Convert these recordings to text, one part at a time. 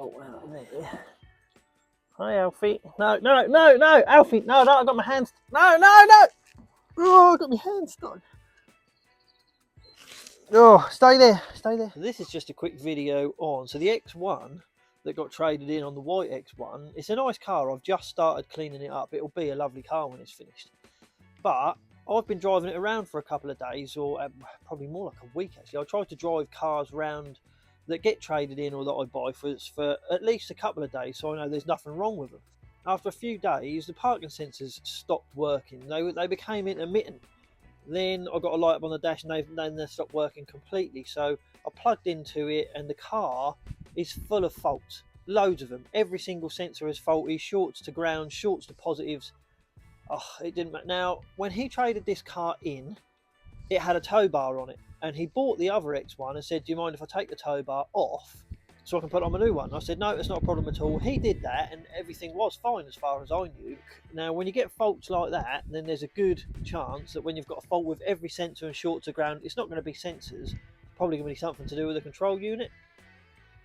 bolt out of there. Hi, Alfie. No, no, no, no, Alfie. No, no, I got my hands. No, no, no. Oh, I got my hands stuck. Oh, stay there, stay there. So this is just a quick video on, so the X1 that got traded in on the white X1, it's a nice car. I've just started cleaning it up. It'll be a lovely car when it's finished. But I've been driving it around for a couple of days, or probably more like a week actually. I try to drive cars around that get traded in or that I buy for at least a couple of days, so I know there's nothing wrong with them. After a few days, the parking sensors stopped working. They became intermittent. Then I got a light up on the dash and then they stopped working completely. So I plugged into it and the car is full of faults. Loads of them. Every single sensor is faulty. Shorts to ground, shorts to positives. Oh, it didn't matter. Now, when he traded this car in, it had a tow bar on it. And he bought the other X1 and said, do you mind if I take the tow bar off so I can put on a new one? I said, no, it's not a problem at all. He did that and everything was fine as far as I knew. Now, when you get faults like that, then there's a good chance that when you've got a fault with every sensor and short to ground, it's not going to be sensors. It's probably going to be something to do with the control unit.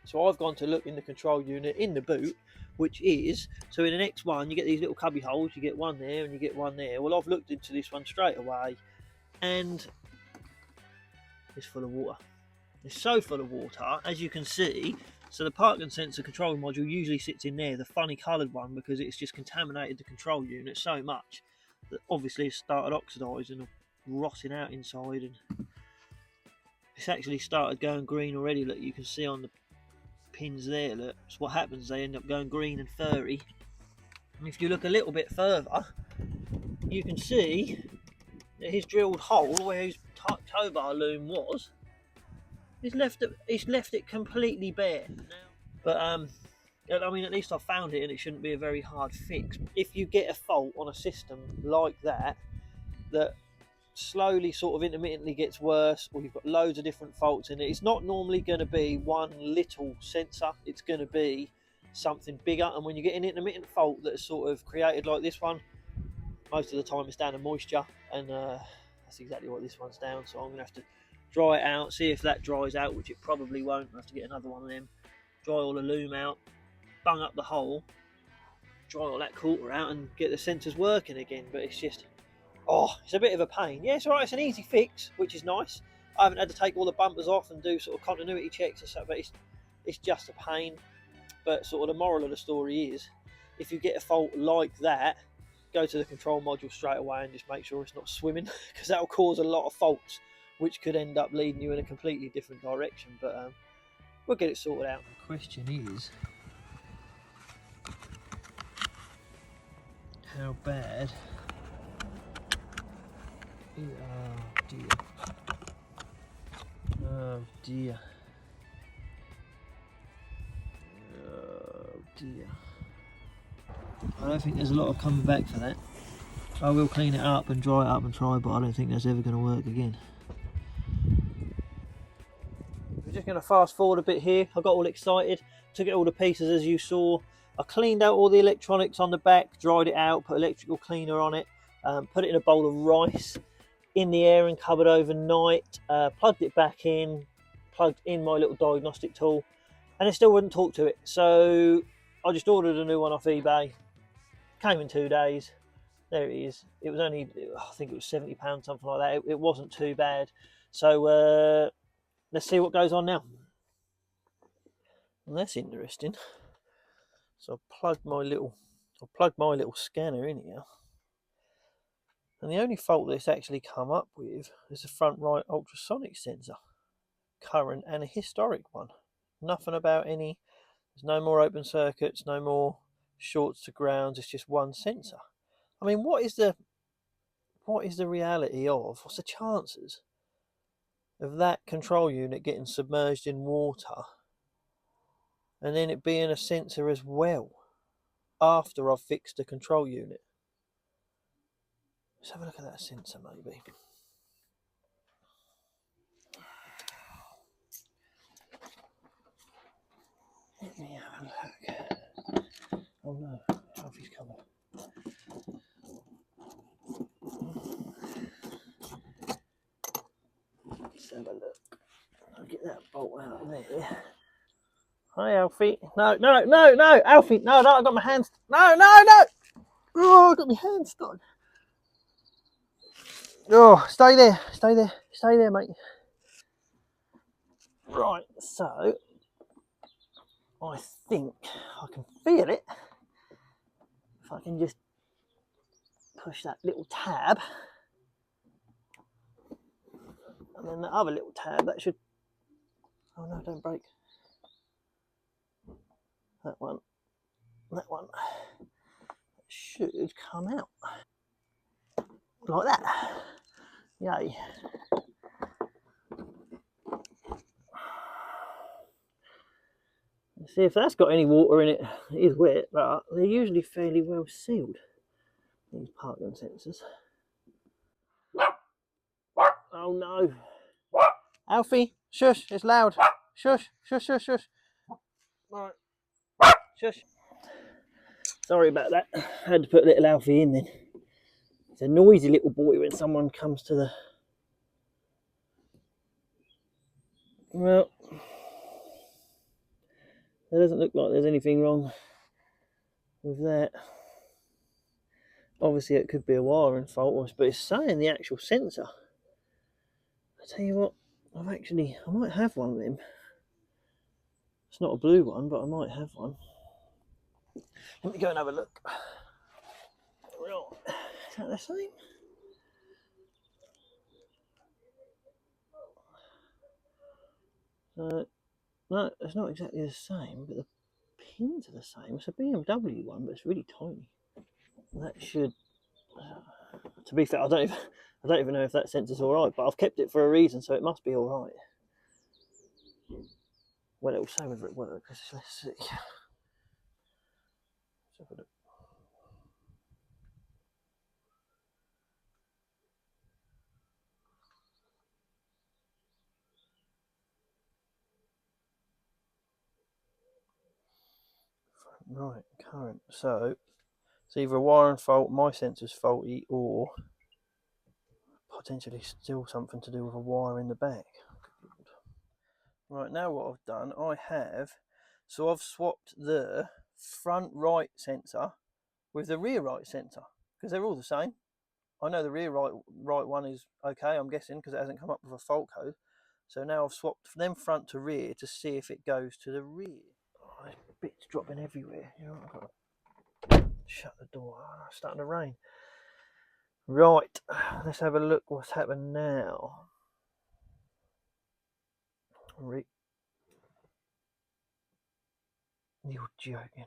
So I've gone to look in the control unit in the boot, which is, so in an X1, you get these little cubby holes, you get one there and you get one there. Well, I've looked into this one straight away and it's full of water. It's so full of water, as you can see. So the parking sensor control module usually sits in there, the funny coloured one, because it's just contaminated the control unit so much that obviously it's started oxidising and rotting out inside, and it's actually started going green already. Look, you can see on the pins there, look. So what happens, they end up going green and furry. And if you look a little bit further, you can see that his drilled hole where his tow bar loom was, he's left it completely bare now. But I mean, at least I found it and it shouldn't be a very hard fix. If you get a fault on a system like that slowly sort of intermittently gets worse, or you've got loads of different faults in it, it's not normally going to be one little sensor, it's going to be something bigger. And when you get an intermittent fault that is sort of created like this one, most of the time it's down to moisture, and that's exactly what this one's down. So I'm going to have to dry it out, see if that dries out, which it probably won't. I'll have to get another one of them, dry all the loom out, bung up the hole, dry all that quarter out and get the sensors working again. But it's just, oh, it's a bit of a pain. Yeah, it's alright, it's an easy fix, which is nice. I haven't had to take all the bumpers off and do sort of continuity checks and stuff, but it's just a pain. But sort of the moral of the story is, if you get a fault like that, go to the control module straight away and just make sure it's not swimming, because that will cause a lot of faults, which could end up leading you in a completely different direction. But we'll get it sorted out. The question is, how bad? Oh dear. Oh dear. Oh dear. I don't think there's a lot of coming back for that. I will clean it up and dry it up and try, but I don't think that's ever going to work again. We're just going to fast forward a bit here. I got all excited, took it all to pieces as you saw. I cleaned out all the electronics on the back, dried it out, put electrical cleaner on it, put it in a bowl of rice in the air and covered overnight, plugged it back in, plugged in my little diagnostic tool, and it still wouldn't talk to it. So I just ordered a new one off eBay. Came in 2 days. There it is. It was only, I think it was £70, something like that. It wasn't too bad. So let's see what goes on now. Well, that's interesting. So I plugged my little scanner in here, and the only fault that it's actually come up with is the front right ultrasonic sensor, current and a historic one. Nothing about any. There's no more open circuits, no more shorts to grounds. It's just one sensor. I mean, what is the reality of, what's the chances of that control unit getting submerged in water and then it being a sensor as well after I've fixed the control unit? Let's have a look at that sensor maybe. Let me have a look. Oh no, Alfie's coming. Let's have a look. I'll get that bolt out of there. Hi, Alfie. No, no, no, no, Alfie. No, no, I got my hands. No, no, no. Oh, I got my hands stuck. Oh, stay there, stay there, mate. Right, so I think I can feel it. If I can just push that little tab, and then the other little tab, that should. Oh no, don't break. That one. That one. That should come out. Like that. Yay. Let's see if that's got any water in it. It is wet, but they're usually fairly well sealed, these parking sensors. Oh no. Alfie, shush, it's loud. Shush, shush, shush, shush. Right, shush. Sorry about that. I had to put little Alfie in then. He's a noisy little boy when someone comes to the... Well, it doesn't look like there's anything wrong with that. Obviously it could be a wiring fault, but it's saying the actual sensor. I tell you what, I might have one of them. It's not a blue one, but I might have one. Let me go and have a look. Is that the same? No, it's not exactly the same, but the pins are the same. It's a BMW one, but it's really tiny. That should... To be fair, I don't even know if that sensor's all right, but I've kept it for a reason, so it must be all right. Well, it'll say whether it works. Let's see. Let's have a look. Right, current. So it's either a wiring fault, my sensor's faulty, or potentially still something to do with a wire in the back. Right, now what I've done, I've swapped the front right sensor with the rear right sensor, because they're all the same. I know the rear right one is okay, I'm guessing, because it hasn't come up with a fault code. So now I've swapped them front to rear to see if it goes to the rear. Oh, there's bits dropping everywhere. You know, I've got to shut the door. Oh, it's starting to rain. Right, let's have a look what's happened now. You're joking.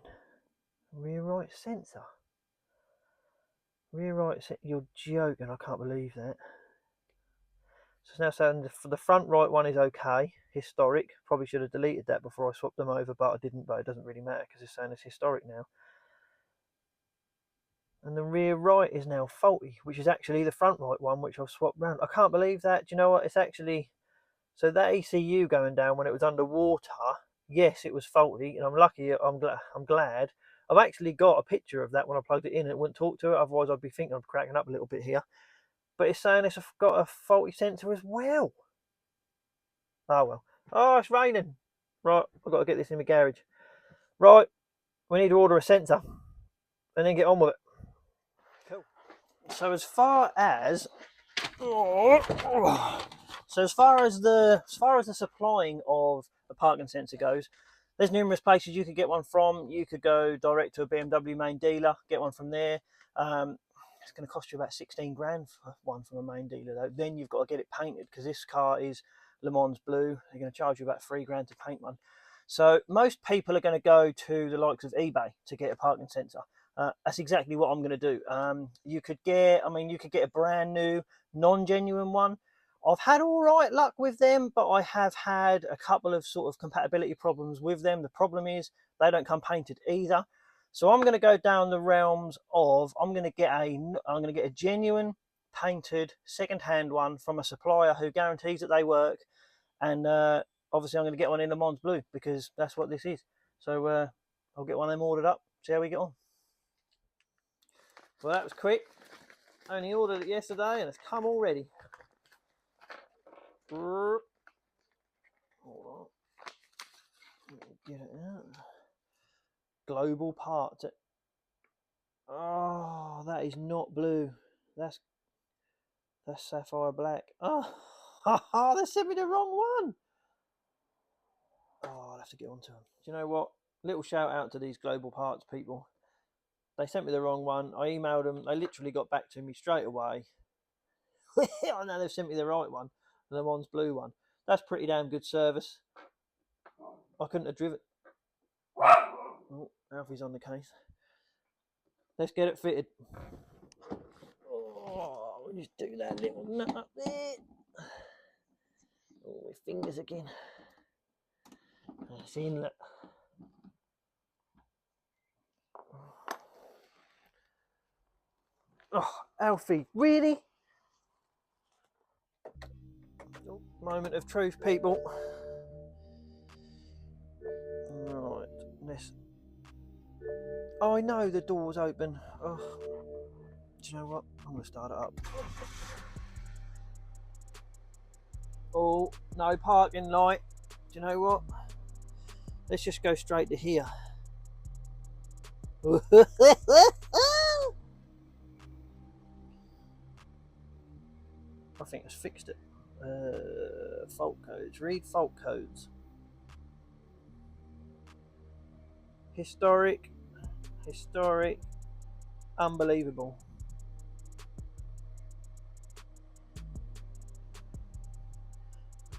Rear right sensor. Rear right sensor. You're joking. I can't believe that. So it's now saying the front right one is okay. Historic. Probably should have deleted that before I swapped them over, but I didn't. But it doesn't really matter because it's saying it's historic now. And the rear right is now faulty, which is actually the front right one, which I've swapped round. I can't believe that. Do you know what? It's actually... So that ECU going down when it was underwater, yes, it was faulty, and I'm lucky. I'm glad. I've actually got a picture of that when I plugged it in, and it wouldn't talk to it. Otherwise, I'd be thinking I'm cracking up a little bit here. But it's saying it's got a faulty sensor as well. Oh well. Oh, it's raining. Right, I've got to get this in the garage. Right, we need to order a sensor, and then get on with it. Cool. So as far as the supplying of the parking sensor goes, there's numerous places you could get one from. You could go direct to a BMW main dealer, get one from there. It's going to cost you about 16 grand for one from a main dealer though. Then you've got to get it painted because this car is Le Mans blue. They're going to charge you about 3 grand to paint one. So most people are going to go to the likes of eBay to get a parking sensor. That's exactly what I'm going to do. You could get a brand new non-genuine one. I've had all right luck with them, but I have had a couple of sort of compatibility problems with them. The problem is they don't come painted either. So I'm going to go down the realms of I'm going to get a genuine painted second-hand one from a supplier who guarantees that they work, and obviously I'm going to get one in Le Mans blue because that's what this is. So I'll get one of them ordered up. See how we get on. Well, that was quick. Only ordered it yesterday and it's come already. Hold on. Get it out. Global parts. Oh, that is not blue. That's sapphire black. Oh, they sent me the wrong one. Oh, I'll have to get onto them. Do you know what? Little shout out to these global parts people. They sent me the wrong one. I emailed them. They literally got back to me straight away. I know they've sent me the right one, and the one's blue one. That's pretty damn good service. I couldn't have driven. Oh, Alfie's on the case. Let's get it fitted. Oh, we'll just do that little nut up there. Oh, my fingers again. That's inlet. Oh, Alfie, really? Oh, moment of truth, people. Right, this. Oh, I know the door's open. Oh, do you know what? I'm going to start it up. Oh, no parking light. Do you know what? Let's just go straight to here. I think it's fixed it. Fault codes. Read fault codes. Historic. Unbelievable.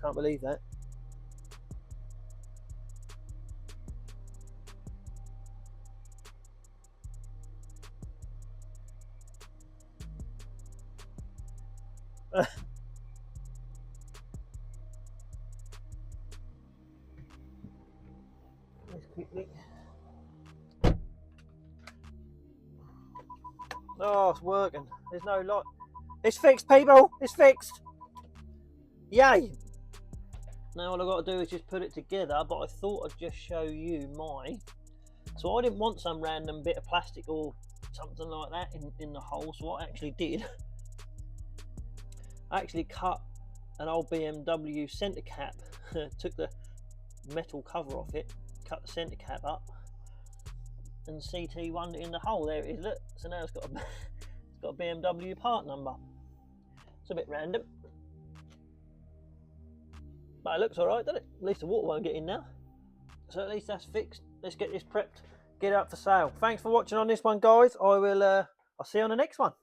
Can't believe that. Let's quickly. Oh, it's working. There's no light. It's fixed, people. It's fixed. Yay. Now all I've got to do is just put it together, but I thought I'd just show you my... So I didn't want some random bit of plastic or something like that in the hole, so what I actually did, I actually cut an old BMW centre cap, took the metal cover off it, cut the centre cap up, and CT1'd it in the hole. There it is, look. So now it's got a BMW part number. It's a bit random, but it looks alright, doesn't it? At least the water won't get in now. So at least that's fixed. Let's get this prepped, get it up for sale. Thanks for watching on this one, guys. I'll see you on the next one.